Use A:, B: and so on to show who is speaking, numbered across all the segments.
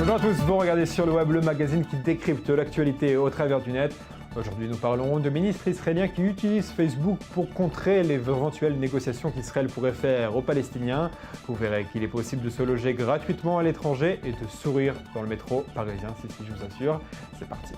A: Bonjour à tous, vous regardez sur le web le magazine qui décrypte l'actualité au travers du net. Aujourd'hui, nous parlerons de ministres israéliens qui utilisent Facebook pour contrer les éventuelles négociations qu'Israël pourrait faire aux Palestiniens. Vous verrez qu'il est possible de se loger gratuitement à l'étranger et de sourire dans le métro parisien, si je vous assure. C'est parti.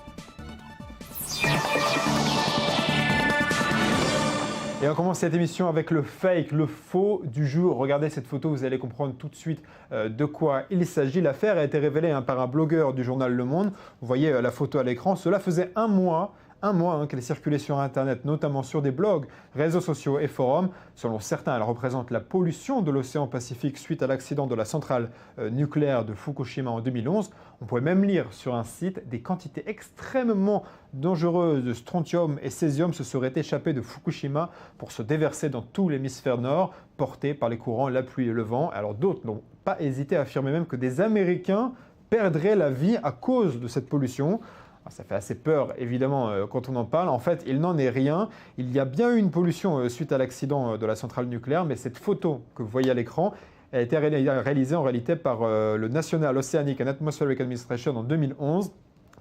A: Et on commence cette émission avec le fake, le faux du jour. Regardez cette photo, vous allez comprendre tout de suite de quoi il s'agit. L'affaire a été révélée par un blogueur du journal Le Monde. Vous voyez la photo à l'écran. Cela faisait un mois qu'elle circulait sur Internet, notamment sur des blogs, réseaux sociaux et forums. Selon certains, elle représente la pollution de l'océan Pacifique suite à l'accident de la centrale nucléaire de Fukushima en 2011. On pouvait même lire sur un site des quantités extrêmement dangereuses de strontium et césium se seraient échappées de Fukushima pour se déverser dans tout l'hémisphère nord, portées par les courants, la pluie et le vent. Alors d'autres n'ont pas hésité à affirmer même que des Américains perdraient la vie à cause de cette pollution. Alors, ça fait assez peur, évidemment, quand on en parle. En fait, il n'en est rien. Il y a bien eu une pollution suite à l'accident de la centrale nucléaire, mais cette photo que vous voyez à l'écran a été réalisée en réalité par le National Oceanic and Atmospheric Administration en 2011.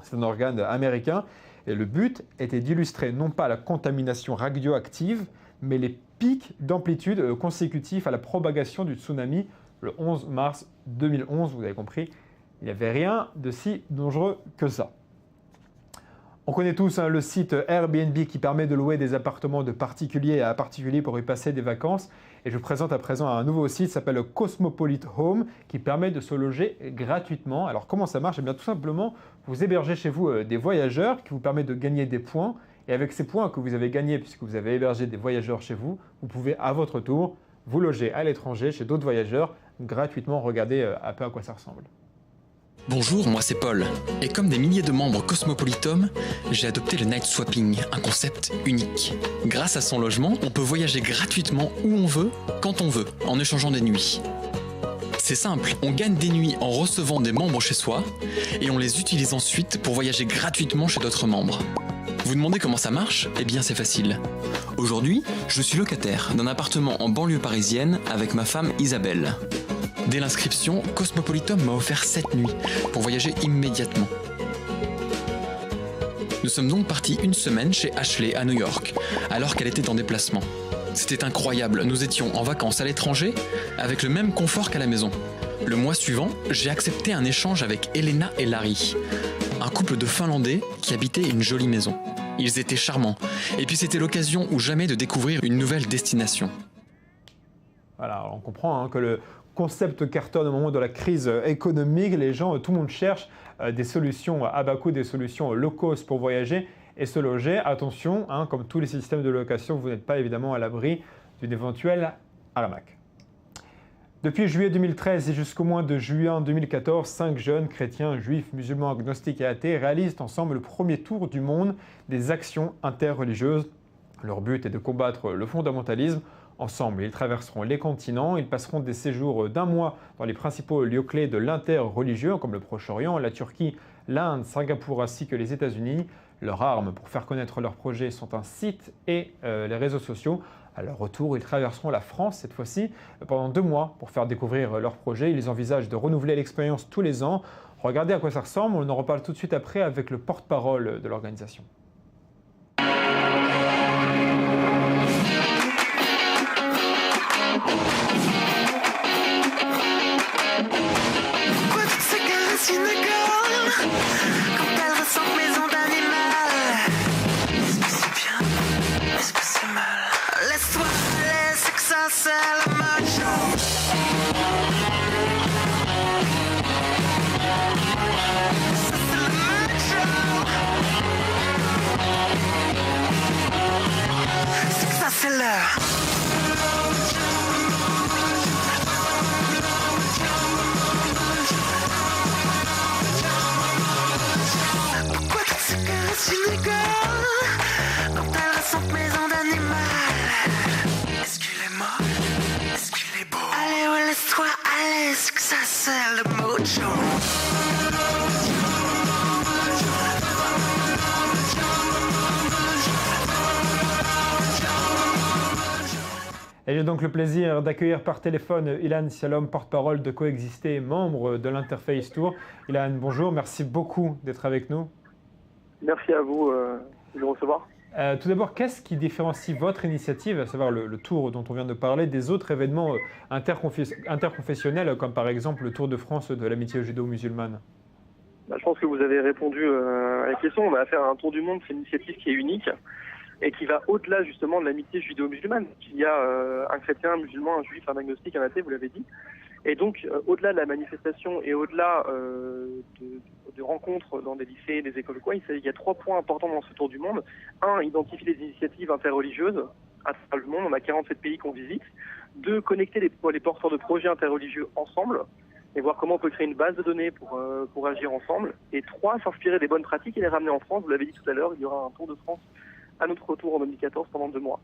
A: C'est un organe américain. Et le but était d'illustrer non pas la contamination radioactive, mais les pics d'amplitude consécutifs à la propagation du tsunami le 11 mars 2011. Vous avez compris, il n'y avait rien de si dangereux que ça. On connaît tous le site Airbnb qui permet de louer des appartements de particulier à particulier pour y passer des vacances. Et je vous présente à présent un nouveau site qui s'appelle Cosmopolite Home qui permet de se loger gratuitement. Alors comment ça marche? Eh bien tout simplement, vous hébergez chez vous des voyageurs qui vous permettent de gagner des points. Et avec ces points que vous avez gagnés puisque vous avez hébergé des voyageurs chez vous, vous pouvez à votre tour vous loger à l'étranger chez d'autres voyageurs gratuitement. Regardez un peu à quoi ça ressemble.
B: Bonjour, moi c'est Paul. Et comme des milliers de membres Cosmopolitum, j'ai adopté le night swapping, un concept unique. Grâce à son logement, on peut voyager gratuitement où on veut, quand on veut, en échangeant des nuits. C'est simple, on gagne des nuits en recevant des membres chez soi et on les utilise ensuite pour voyager gratuitement chez d'autres membres. Vous demandez comment ça marche? Eh bien c'est facile. Aujourd'hui, je suis locataire d'un appartement en banlieue parisienne avec ma femme Isabelle. Dès l'inscription, Cosmopolitum m'a offert 7 nuits pour voyager immédiatement. Nous sommes donc partis une semaine chez Ashley à New York, alors qu'elle était en déplacement. C'était incroyable, nous étions en vacances à l'étranger avec le même confort qu'à la maison. Le mois suivant, j'ai accepté un échange avec Elena et Larry, un couple de Finlandais qui habitaient une jolie maison. Ils étaient charmants, et puis c'était l'occasion ou jamais de découvrir une nouvelle destination.
A: Voilà, on comprend que le concept cartonne au moment de la crise économique. Les gens, tout le monde cherche des solutions à bas coût, des solutions low cost pour voyager et se loger. Attention, comme tous les systèmes de location, vous n'êtes pas évidemment à l'abri d'une éventuelle arnaque. Depuis juillet 2013 et jusqu'au mois de juin 2014, 5 jeunes chrétiens, juifs, musulmans, agnostiques et athées réalisent ensemble le premier tour du monde des actions interreligieuses. Leur but est de combattre le fondamentalisme. Ensemble, ils traverseront les continents, ils passeront des séjours d'un mois dans les principaux lieux clés de l'interreligieux comme le Proche-Orient, la Turquie, l'Inde, Singapour ainsi que les États-Unis. Leurs armes pour faire connaître leurs projets sont un site et les réseaux sociaux. À leur retour, ils traverseront la France cette fois-ci pendant 2 mois pour faire découvrir leurs projets. Ils envisagent de renouveler l'expérience tous les ans. Regardez à quoi ça ressemble, on en reparle tout de suite après avec le porte-parole de l'organisation. Et j'ai donc le plaisir d'accueillir par téléphone Ilan Shalom, porte-parole de Coexister, membre de l'Interface Tour. Ilan, bonjour, merci beaucoup d'être avec nous.
C: Merci à vous de nous recevoir.
A: Tout d'abord, qu'est-ce qui différencie votre initiative, à savoir le tour dont on vient de parler, des autres événements interconfessionnels, comme par exemple le Tour de France de l'amitié judo-musulmane?
C: Je pense que vous avez répondu à la question. On a affaire à un tour du monde, c'est une initiative qui est unique et qui va au-delà justement de l'amitié judo-musulmane. Il y a un chrétien, un musulman, un juif, un agnostique, un athée, vous l'avez dit. Et donc, au-delà de la manifestation et au-delà de rencontres dans des lycées, des écoles, quoi, il y a 3 points importants dans ce tour du monde. 1, identifier les initiatives interreligieuses à travers le monde. On a 47 pays qu'on visite. 2, connecter les porteurs de projets interreligieux ensemble et voir comment on peut créer une base de données pour agir ensemble. Et 3, s'inspirer des bonnes pratiques et les ramener en France. Vous l'avez dit tout à l'heure, il y aura un Tour de France à notre retour en 2014 pendant 2 mois.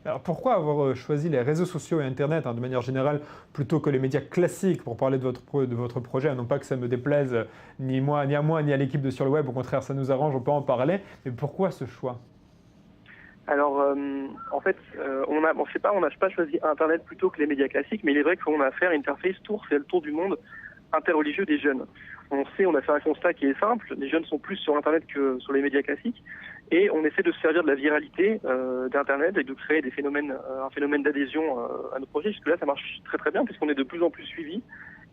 A: Alors pourquoi avoir choisi les réseaux sociaux et Internet de manière générale plutôt que les médias classiques pour parler de votre projet? Non pas que ça me déplaise ni à moi ni à l'équipe de Sur le Web, au contraire ça nous arrange, on peut en parler, mais pourquoi ce choix?
C: Alors en fait, on n'a pas choisi Internet plutôt que les médias classiques, mais il est vrai qu'on a affaire à Interface Tour, c'est le tour du monde interreligieux des jeunes. On a fait un constat qui est simple, les jeunes sont plus sur Internet que sur les médias classiques, et on essaie de se servir de la viralité d'Internet et de créer un phénomène d'adhésion à nos projets. Jusque-là, ça marche très très bien puisqu'on est de plus en plus suivis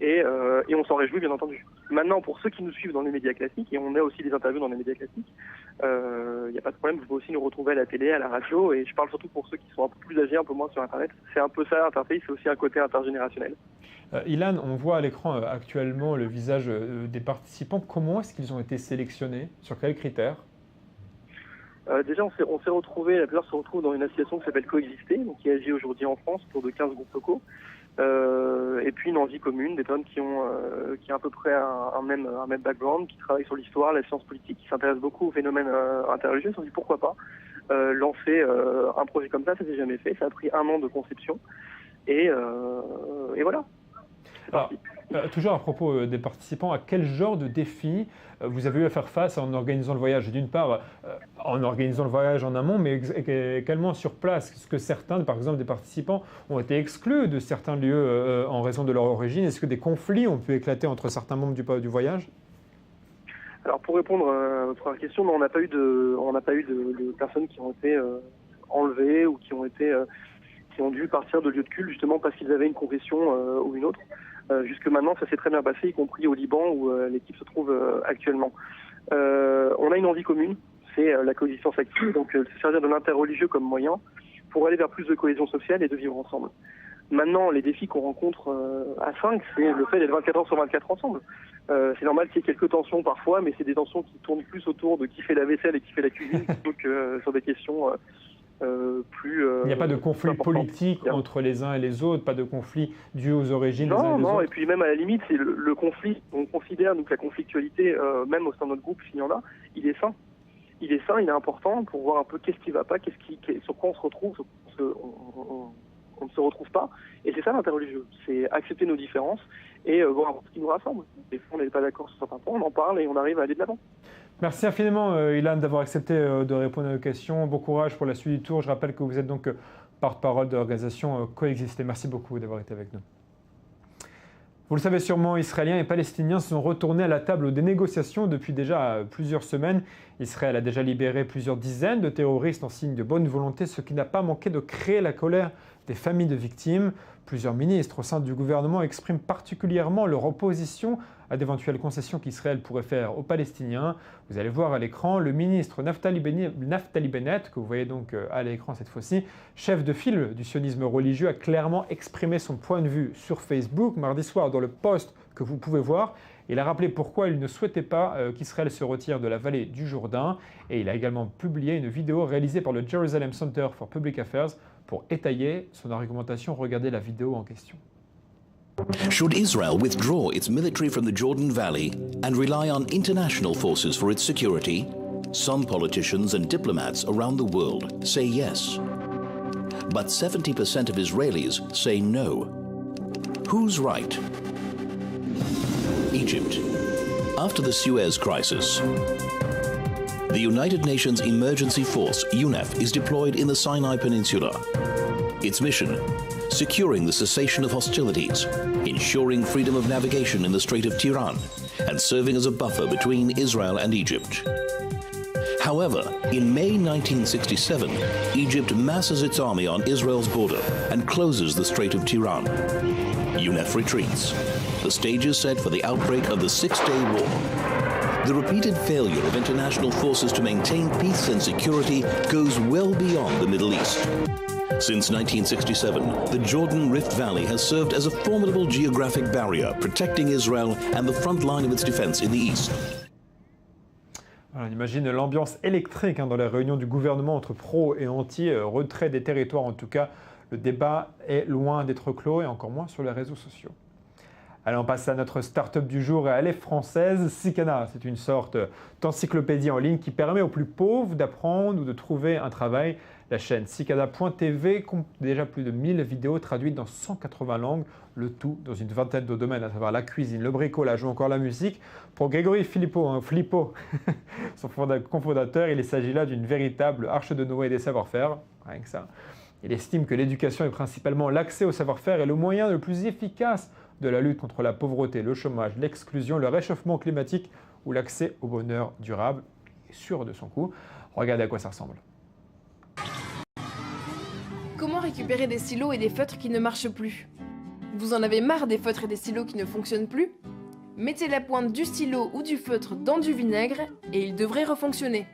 C: et on s'en réjouit bien entendu. Maintenant, pour ceux qui nous suivent dans les médias classiques, et on a aussi des interviews dans les médias classiques, il n'y a pas de problème, vous pouvez aussi nous retrouver à la télé, à la radio, et je parle surtout pour ceux qui sont un peu plus âgés, un peu moins sur Internet. C'est un peu ça, Interface, c'est aussi un côté intergénérationnel.
A: Ilan, on voit à l'écran actuellement le visage des participants. Comment est-ce qu'ils ont été sélectionnés? Sur quels critères?
C: Déjà, on s'est retrouvés, la plupart se retrouvent dans une association qui s'appelle Coexister, donc qui agit aujourd'hui en France autour de 15 groupes locaux. Et puis une envie commune, des personnes qui ont à peu près un même background, qui travaillent sur l'histoire, la science politique, qui s'intéressent beaucoup aux phénomènes interreligieux. On s'est dit pourquoi pas lancer un projet comme ça s'est jamais fait. Ça a pris 1 an de conception et voilà.
A: Alors, toujours à propos des participants, à quel genre de défi vous avez eu à faire face en organisant le voyage? D'une part, en organisant le voyage en amont, mais également sur place. Est-ce que certains, par exemple, des participants ont été exclus de certains lieux en raison de leur origine? Est-ce que des conflits ont pu éclater entre certains membres du voyage?
C: Alors, pour répondre à votre question, on n'a pas eu de personnes qui ont été enlevées ou qui ont dû partir de lieux de culte justement parce qu'ils avaient une confession ou une autre. Jusque maintenant, ça s'est très bien passé, y compris au Liban où l'équipe se trouve actuellement. On a une envie commune, c'est la coexistence active, donc se servir de l'interreligieux comme moyen pour aller vers plus de cohésion sociale et de vivre ensemble. Maintenant, les défis qu'on rencontre à 5, c'est le fait d'être 24 heures sur 24 ensemble. C'est normal qu'il y ait quelques tensions parfois, mais c'est des tensions qui tournent plus autour de qui fait la vaisselle et qui fait la cuisine plutôt que sur des questions plus...
A: Il n'y a pas de conflit politique entre les uns et les autres, pas de conflit dû aux origines des uns et des autres?
C: Non, et puis même à la limite, c'est le conflit, on considère nous que la conflictualité, même au sein de notre groupe, s'il y en a, il est sain. Il est sain, il est important pour voir un peu qu'est-ce qui ne va pas, sur quoi on se retrouve, on ne se retrouve pas. Et c'est ça l'interreligieux, c'est accepter nos différences et voir ce qui nous rassemble. Des fois, on n'est pas d'accord sur certains points, on en parle et on arrive à aller de l'avant.
A: Merci infiniment, Ilan, d'avoir accepté de répondre à nos questions. Bon courage pour la suite du tour. Je rappelle que vous êtes donc porte-parole de l'organisation Coexister. Merci beaucoup d'avoir été avec nous. Vous le savez sûrement, Israéliens et Palestiniens sont retournés à la table des négociations depuis déjà plusieurs semaines. Israël a déjà libéré plusieurs dizaines de terroristes en signe de bonne volonté, ce qui n'a pas manqué de créer la colère des familles de victimes. Plusieurs ministres au sein du gouvernement expriment particulièrement leur opposition à d'éventuelles concessions qu'Israël pourrait faire aux Palestiniens. Vous allez voir à l'écran le ministre Naftali Bennett, que vous voyez donc à l'écran cette fois-ci, chef de file du sionisme religieux, a clairement exprimé son point de vue sur Facebook mardi soir dans le post que vous pouvez voir. Il a rappelé pourquoi il ne souhaitait pas qu'Israël se retire de la vallée du Jourdain, et il a également publié une vidéo réalisée par le Jerusalem Center for Public Affairs pour étayer son argumentation. Regardez la vidéo en question.
D: Should Israel withdraw its military from the Jordan Valley and rely on international forces for its security? Some politicians and diplomats around the world say yes. But 70% of Israelis say no. Who's right? Egypt. After the Suez Crisis, the United Nations Emergency Force, UNEF, is deployed in the Sinai Peninsula. Its mission: securing the cessation of hostilities, ensuring freedom of navigation in the Strait of Tiran, and serving as a buffer between Israel and Egypt. However, in May 1967, Egypt masses its army on Israel's border and closes the Strait of Tiran. UNEF retreats. The stage is set for the outbreak of the Six-Day War. The repeated failure of international forces to maintain peace and security goes well beyond the Middle East. Since 1967, the Jordan Rift Valley has served as a formidable geographic barrier protecting Israel and the front line of its defense in the east.
A: Voilà, on imagine l'ambiance électrique dans les réunions du gouvernement entre pro et anti, retrait des territoires en tout cas. Le débat est loin d'être clos et encore moins sur les réseaux sociaux. Allez, on passe à notre start-up du jour et elle est française. Cicana, c'est une sorte d'encyclopédie en ligne qui permet aux plus pauvres d'apprendre ou de trouver un travail. La chaîne Cicana.tv compte déjà plus de 1000 vidéos traduites dans 180 langues, le tout dans une vingtaine de domaines, à savoir la cuisine, le bricolage ou encore la musique. Pour Grégory Flippo, son cofondateur, il s'agit là d'une véritable arche de Noé des savoir-faire, rien que ça. Il estime que l'éducation est principalement l'accès au savoir-faire et le moyen le plus efficace de la lutte contre la pauvreté, le chômage, l'exclusion, le réchauffement climatique ou l'accès au bonheur durable. Il est sûr de son coup. Regardez à quoi ça ressemble.
E: Comment récupérer des stylos et des feutres qui ne marchent plus? Vous en avez marre des feutres et des stylos qui ne fonctionnent plus? Mettez la pointe du stylo ou du feutre dans du vinaigre et il devrait refonctionner.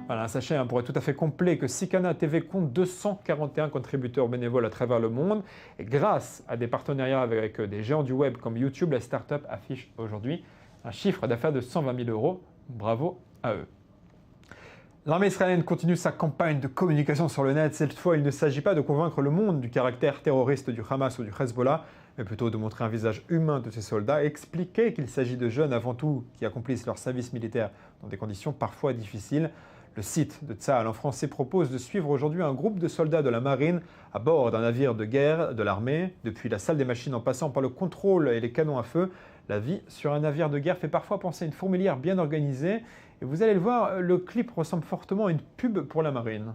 A: Voilà, sachez pour être tout à fait complet que Cicana TV compte 241 contributeurs bénévoles à travers le monde. Et grâce à des partenariats avec des géants du web comme YouTube, la start-up affiche aujourd'hui un chiffre d'affaires de 120 000 €. Bravo à eux. L'armée israélienne continue sa campagne de communication sur le net. Cette fois, il ne s'agit pas de convaincre le monde du caractère terroriste du Hamas ou du Hezbollah, mais plutôt de montrer un visage humain de ces soldats et expliquer qu'il s'agit de jeunes avant tout qui accomplissent leur service militaire dans des conditions parfois difficiles. Le site de Tsahal en français propose de suivre aujourd'hui un groupe de soldats de la marine à bord d'un navire de guerre de l'armée. Depuis la salle des machines en passant par le contrôle et les canons à feu, la vie sur un navire de guerre fait parfois penser à une fourmilière bien organisée. Et vous allez le voir, le clip ressemble fortement à une pub pour la marine.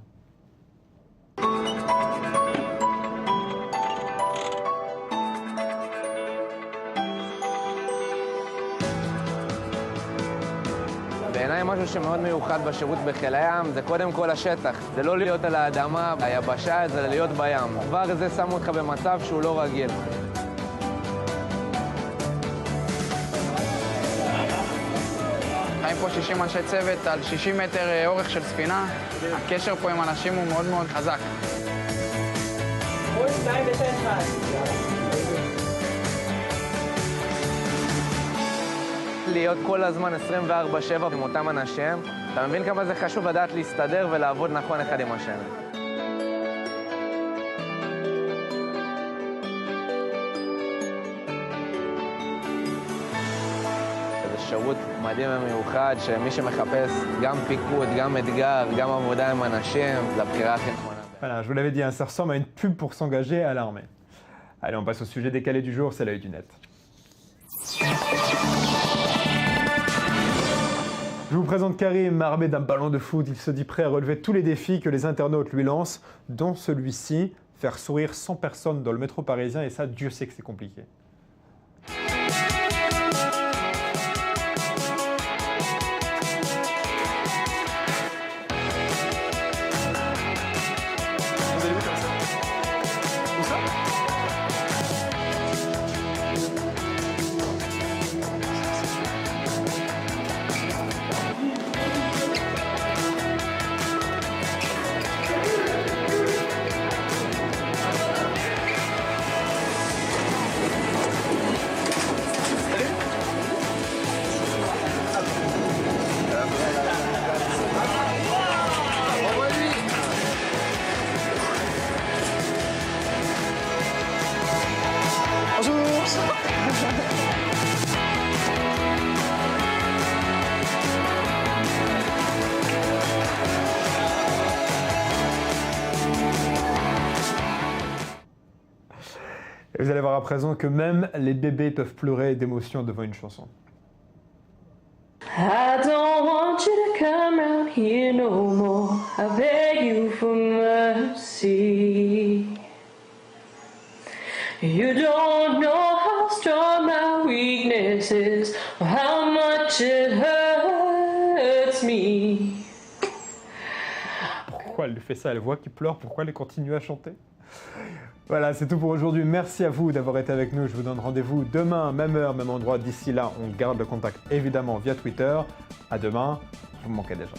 F: בעיניי משהו שמאוד מיוחד בשירות בחיל הים זה קודם כל השטח. זה לא להיות על האדמה, היבשה, זה להיות בים. כבר זה שם אותך במצב שהוא לא רגיל.
G: חיים פה 60 אנשי צוות על 60 מטר אורך של ספינה. הקשר פה עם אנשים הוא מאוד מאוד חזק.
F: להיות כל הזמן 24/7 עם אותם אנשים. אתה מבין כמה זה חשוב לדעת להסתדר ולעבוד נכון אחד עם השני. זה שירות מדהים ומיוחד שמי שמחפש גם פיקוד, גם אתגר, גם עבודה עם אנשים, זה הבחירה הכי נכונה.
A: Voilà, je vous l'avais dit, ça ressemble à une pub pour s'engager à l'armée. Allez, on passe au sujet décalé du jour, c'est l'œil du net. Je vous présente Karim, armé d'un ballon de foot. Il se dit prêt à relever tous les défis que les internautes lui lancent, dont celui-ci, faire sourire 100 personnes dans le métro parisien, et ça, Dieu sait que c'est compliqué. Et vous allez voir à présent que même les bébés peuvent pleurer d'émotion devant une chanson.
H: I don't want you to come round here no more. I beg you for mercy. You don't know how strong my weakness is, or how much it hurts me.
A: Pourquoi elle lui fait ça? Elle voit qu'il pleure, pourquoi elle continue à chanter? Voilà, c'est tout pour aujourd'hui. Merci à vous d'avoir été avec nous. Je vous donne rendez-vous demain, même heure, même endroit. D'ici là, on garde le contact évidemment via Twitter. À demain, vous me manquez déjà.